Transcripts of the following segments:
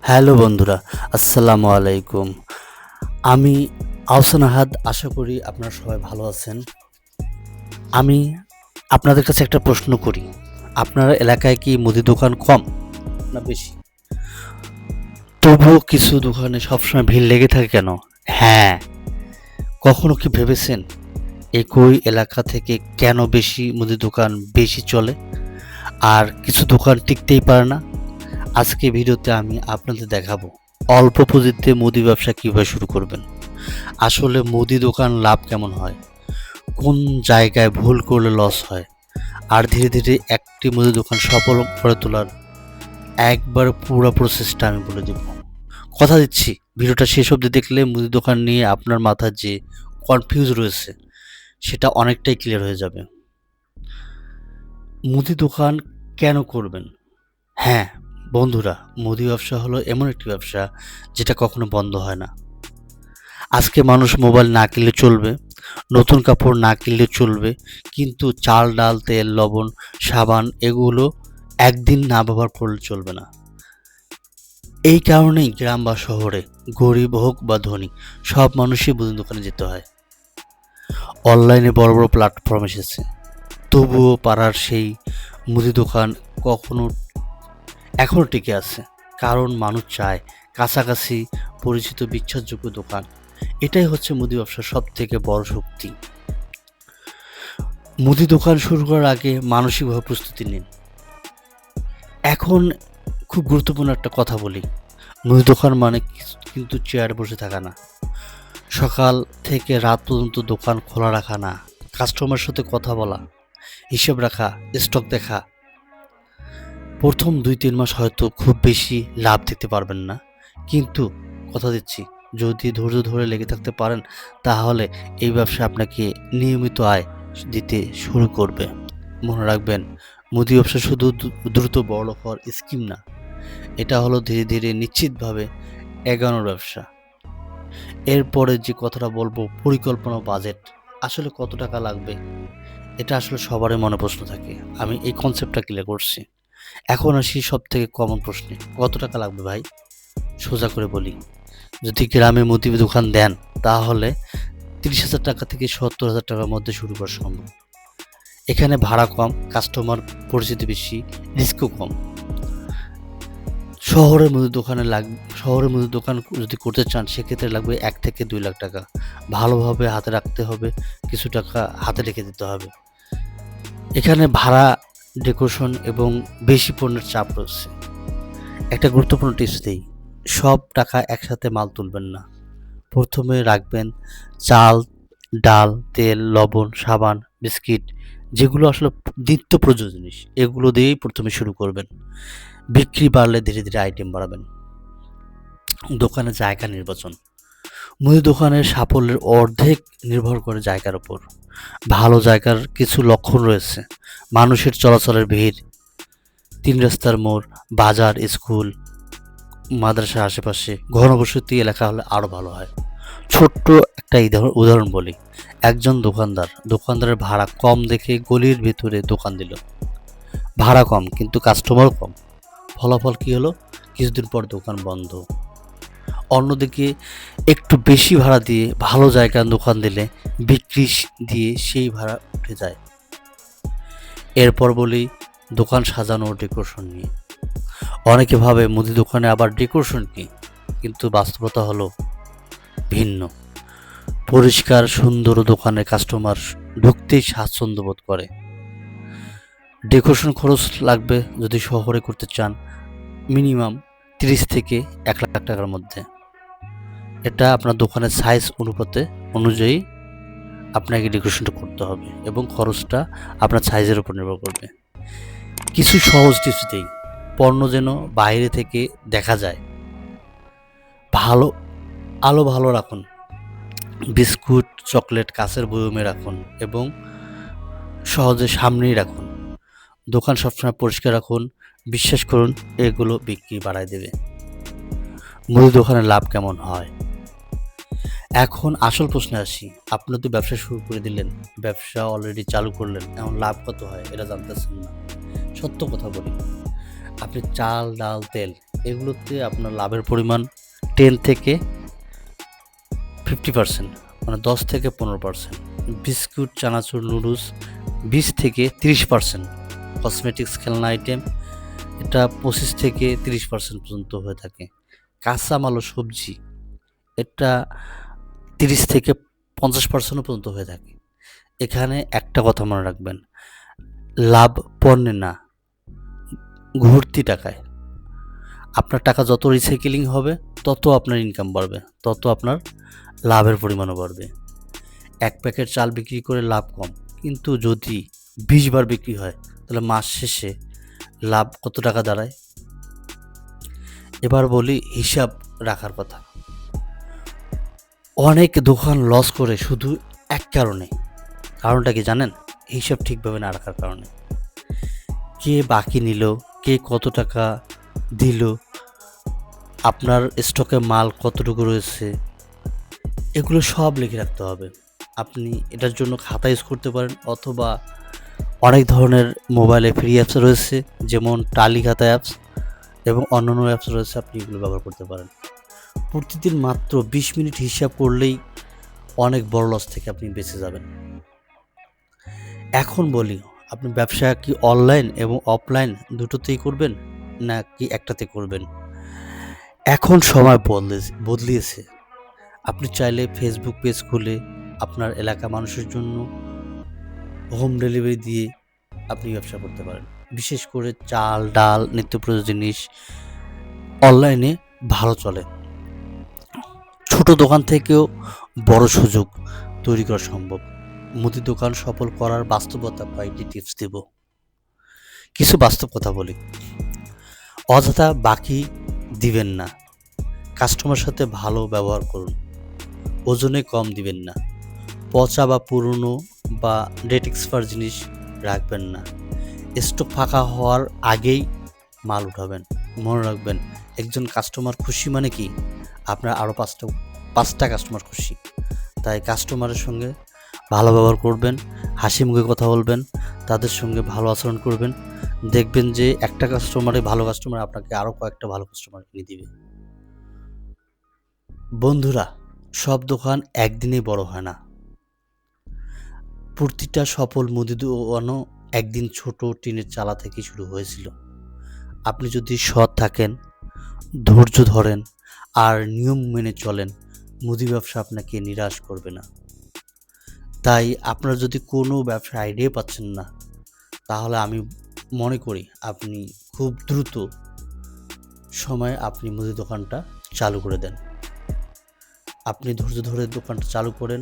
Hello বন্ধুরা, আসসালামু আলাইকুম। আমি আহসান আহাদ, আশা করি আপনারা সবাই ভালো আছেন। আমি আপনাদের কাছে একটা প্রশ্ন করি, আপনার এলাকায় কি মুদি দোকান কম না বেশি? তবুও কিছু দোকানে সবসময় ভিড় লেগে থাকে কেন? হ্যাঁ, কখনো কি ভেবেছেন একই এলাকা থেকে কেন বেশি মুদি দোকান বেশি চলে আর কিছু দোকান টিকতেই পারে না? আজকে ভিডিওতে আমি আপনাদের দেখাবো অল্প পুঁজিতে মুদি ব্যবসা কীভাবে শুরু করবেন, আসলে মুদি দোকান লাভ কেমন হয়, কোন জায়গায় ভুল করলে লস হয়, আর ধীরে ধীরে একটি মুদি দোকান সফল করে তোলার একবার পুরো প্রসেসটা আমি বলে দেব। কথা দিচ্ছি, ভিডিওটা শেষ অবধি দেখলে মুদি দোকান নিয়ে আপনার মাথায় যে কনফিউজ রয়েছে সেটা অনেকটাই ক্লিয়ার হয়ে যাবে। মুদি দোকান কেন করবেন? হ্যাঁ বন্ধুরা, মুদি ব্যবসা হলো এমন একটি ব্যবসা যেটা কখনো বন্ধ হয় না। আজকে মানুষ মোবাইল না কিনলে চলবে, নতুন কাপড় না কিনলে চলবে, কিন্তু চাল ডাল তেল লবণ সাবান এগুলো একদিন না ব্যবহার করলে চলবে না। এই কারণেই গ্রাম বা শহরে, গরিব হোক বা ধনী, সব মানুষই মুদি দোকানে যেতে হয়। অনলাইনে বড় বড় প্ল্যাটফর্ম এসেছে, তবুও পাড়ার সেই মুদি দোকান কখনো এখনও টিকে আছে, কারণ মানুষ চায় কাছাকাছি পরিচিত বিশ্বাসযোগ্য দোকান। এটাই হচ্ছে মুদি ব্যবসার সব থেকে বড় শক্তি। মুদি দোকান শুরু করার আগে মানসিকভাবে প্রস্তুতি নিন। এখন খুব গুরুত্বপূর্ণ একটা কথা বলি, মুদি দোকান মানে কিন্তু চেয়ারে বসে থাকা না, সকাল থেকে রাত পর্যন্ত দোকান খোলা রাখা না, কাস্টমার সাথে কথা বলা, হিসাব রাখা, স্টক দেখা। প্রথম 2-3 মাস হয়তো খুব বেশি লাভ দেখতে পারবেন না, কিন্তু কথা দিচ্ছি যদি ধৈর্য ধরে লেগে থাকতে পারেন তাহলে এই ব্যবসা আপনাকে নিয়মিত আয় দিতে শুরু করবে। মনে রাখবেন, মুদি ব্যবসা শুধু দ্রুত বড়লোক হওয়ার স্কিম না, এটা হলো ধীরে ধীরে নিশ্চিতভাবে এগানোর ব্যবসা। এরপরে যে কথাটা বলবো, পরিকল্পনা বাজেট, আসলে কত টাকা লাগবে এটা আসলে সবারই মনে প্রশ্ন থাকে। আমি এই কনসেপ্টটা ক্লিয়ার করছি। এখন আসি সব থেকে কমন প্রশ্নে, কত টাকা লাগবে ভাই? সোজা করে বলি, যদি গ্রামে মুদি দোকান দেন তাহলে 30,000 টাকা থেকে 70,000 টাকার মধ্যে শুরু করা সম্ভব। এখানে ভাড়া কম, কাস্টমার পরিচিতি বেশি, রিস্কও কম। শহরের মুদি দোকান যদি করতে চান সেক্ষেত্রে লাগবে 1 থেকে 2 লাখ টাকা। ভালোভাবে হাতে রাখতে হবে, কিছু টাকা হাতে রেখে দিতে হবে। এখানে ভাড়া, ডেকোরেশন এবং বেশি পণ্যের চাপ রয়েছে। একটা গুরুত্বপূর্ণ টিপস দেই, সব টাকা একসাথে মাল তুলবেন না। প্রথমে রাখবেন চাল, ডাল, তেল, লবণ, সাবান, বিস্কিট, যেগুলো আসলে নিত্য প্রয়োজনীয় জিনিস, এগুলো দিয়েই প্রথমে শুরু করবেন। বিক্রি বাড়লে ধীরে ধীরে আইটেম বাড়াবেন। দোকানে জায়গা নির্বাচন, মুদি দোকানের সাফল্যের অর্ধেক নির্ভর করে জায়গার উপর। ভালো জায়গার কিছু লক্ষণ রয়েছে, মানুষের চলাচলের ভিড়, 3 রাস্তার মোড়, বাজার, স্কুল, মাদ্রাসার আশেপাশে, ঘনবসতি এলাকা হলে আরও ভালো হয়। ছোট্ট একটা উদাহরণ বলি, একজন দোকানদারের ভাড়া কম দেখে গলির ভিতরে দোকান দিল। ভাড়া কম কিন্তু কাস্টমারও কম, ফলাফল কী হলো? কিছুদিন পর দোকান বন্ধ। অন্যদিকে একটু বেশি ভাড়া দিয়ে ভালো জায়গায় দোকান দিলে বিক্রি দিয়ে সেই ভাড়া উঠে যায়। এরপর বলি দোকান সাজানো ও ডেকোরেশন নিয়ে। অনেকে ভাবে মুদি দোকানে আবার ডেকোরেশন কি, কিন্তু বাস্তবতা হলো ভিন্ন। পরিষ্কার সুন্দর দোকানে কাস্টমার ঢুকতেই স্বাচ্ছন্দ্য বোধ করে। ডেকোরেশন খরচ লাগবে যদি শহরে করতে চান মিনিমাম 30 থেকে 1 লাখ টাকার মধ্যে। এটা আপনার দোকানের সাইজ অনুযায়ী আপনাকে ডেকোরেশনটা করতে হবে এবং খরচটা আপনার সাইজের উপর নির্ভর করবে। কিছু সহজ টিপস দিই, পণ্য যেন বাইরে থেকে দেখা যায়, ভালো ভালো রাখুন, বিস্কুট চকলেট কাঁচের বয়মে রাখুন এবং সহজে সামনেই রাখুন। দোকান সবসময় পরিষ্কার রাখুন, বিশ্বাস করুন এগুলো বিক্রি বাড়ায় দেবে। মুদি দোকানের লাভ কেমন হয়? এখন আসল প্রশ্নে আসি, আপনি তো ব্যবসা শুরু করে দিলেন, ব্যবসা অলরেডি চালু করলেন, এখন লাভ কত হয় এটা জানতেছেন না। সত্য কথা বলি, আপনি চাল ডাল তেল এগুলোতে আপনার লাভের পরিমাণ 10 থেকে 50%, মানে 10 থেকে 15%। বিস্কুট, চানাচুর, নুডলস 20 থেকে 30%। কসমেটিক্স, খেলনা আইটেম এটা 25 থেকে 30% পর্যন্ত হয়ে থাকে। কাঁচামাল ও সবজি এটা 30 থেকে 50% পর্যন্ত হয়ে থাকে। এখানে একটা কথা মনে রাখবেন, লাভ পণ্যে না, ঘুরতি টাকায়। আপনার টাকা যত রিসাইকেলিং হবে তত আপনার ইনকাম বাড়বে, তত আপনার লাভের পরিমাণও বাড়বে। 1 প্যাকেট চাল বিক্রি করে লাভ কম, কিন্তু যদি 20 বার বিক্রি হয় তাহলে মাস শেষে লাভ কত টাকা দাঁড়ায়? এবার বলি হিসাব রাখার কথা। অনেক দোকান লস করে শুধু এক কারণে। কারণটা কি জানেন? হিসাব ঠিকভাবে না রাখার কারণে। কে বাকি নিল, কে কত টাকা দিল, আপনার স্টকে মাল কতটুকু রয়েছে, এগুলো সব লিখে রাখতে হবে। আপনি এটার জন্য খাতা ইউজ করতে পারেন, অথবা অনেক ধরনের মোবাইলে ফ্রি অ্যাপস রয়েছে, যেমন টালি খাতা অ্যাপস এবং অন্যান্য অ্যাপস রয়েছে, আপনি এগুলো ব্যবহার করতে পারেন। প্রতিদিন মাত্র 20 মিনিট হিসাব করলেই অনেক বড় লস থেকে আপনি বেঁচে যাবেন। এখন বলি, আপনি ব্যবসা কি অনলাইন এবং অফলাইন দুটোতেই করবেন, নাকি একটাতে করবেন? এখন সময় বদলিয়েছে। আপনি চাইলে ফেসবুক পেজ খুলে আপনার এলাকা মানুষের জন্য হোম ডেলিভারি দিয়ে আপনি ব্যবসা করতে পারেন। বিশেষ করে চাল, ডাল, নিত্য প্রয়োজনীয় জিনিস অনলাইনে ভালো চলে। ছোট দোকান থেকেও বড় সুযোগ তৈরি করা সম্ভব। মুদি দোকান সফল করার বাস্তবতা কয়েকটি টিপস দেব। কিছু বাস্তব কথা বলি। অযথা বাকি দিবেন না। কাস্টমার সাথে ভালো ব্যবহার করুন। ওজনে কম দিবেন না। পচা বা পুরনো বা ডেট এক্সপায়ার জিনিস রাখবেন না। স্টক ফাঁকা হওয়ার আগেই মাল উঠাবেন। মনে রাখবেন, একজন কাস্টমার খুশি মানে কি আপনার আরও পাঁচটা কাস্টমার খুশি। তাই কাস্টমারের সঙ্গে ভালো ব্যবহার করবেন, হাসি মুখে কথা বলবেন, তাদের সঙ্গে ভালো আচরণ করবেন। দেখবেন যে একটা ভালো কাস্টমার আপনাকে আরও কয়েকটা ভালো কাস্টমার কিনে দিবে। বন্ধুরা, সব দোকান একদিনেই বড় হয় না। প্রতিটা সফল মুদি দোকানও একদিন ছোট টিনের চালা থেকে শুরু হয়েছিল। আপনি যদি সৎ থাকেন, ধৈর্য ধরেন আর নিয়ম মেনে চলেন, মুদি ব্যবসা আপনাকে নিরাশ করবে না। তাই আপনারা যদি কোনো ব্যবসার আইডিয়া পাচ্ছেন না, তাহলে আমি মনে করি আপনি খুব দ্রুত সময়ে আপনি মুদি দোকানটা চালু করে দেন। আপনি ধৈর্য ধরে দোকানটা চালু করেন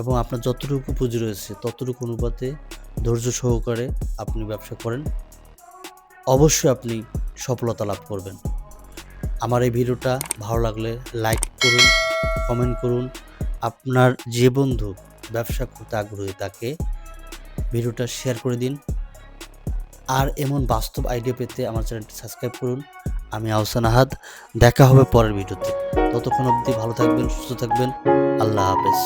এবং আপনার যতটুকু পুঁজি রয়েছে ততটুকু অনুপাতে ধৈর্য সহকারে আপনি ব্যবসা করেন, অবশ্যই আপনি সফলতা লাভ করবেন। আমার এই ভিডিওটা ভালো লাগলে লাইক করুন, কমেন্ট করুন। আপনার যে বন্ধু ব্যবসা করতে আগ্রহী তাকে ভিডিওটা শেয়ার করে দিন। আর এমন বাস্তব আইডিয়া পেতে আমার চ্যানেলটি সাবস্ক্রাইব করুন। আমি আহসান আহাদ, দেখা হবে পরের ভিডিওতে। ততক্ষণ অবধি ভালো থাকবেন, সুস্থ থাকবেন। আল্লাহ হাফেজ।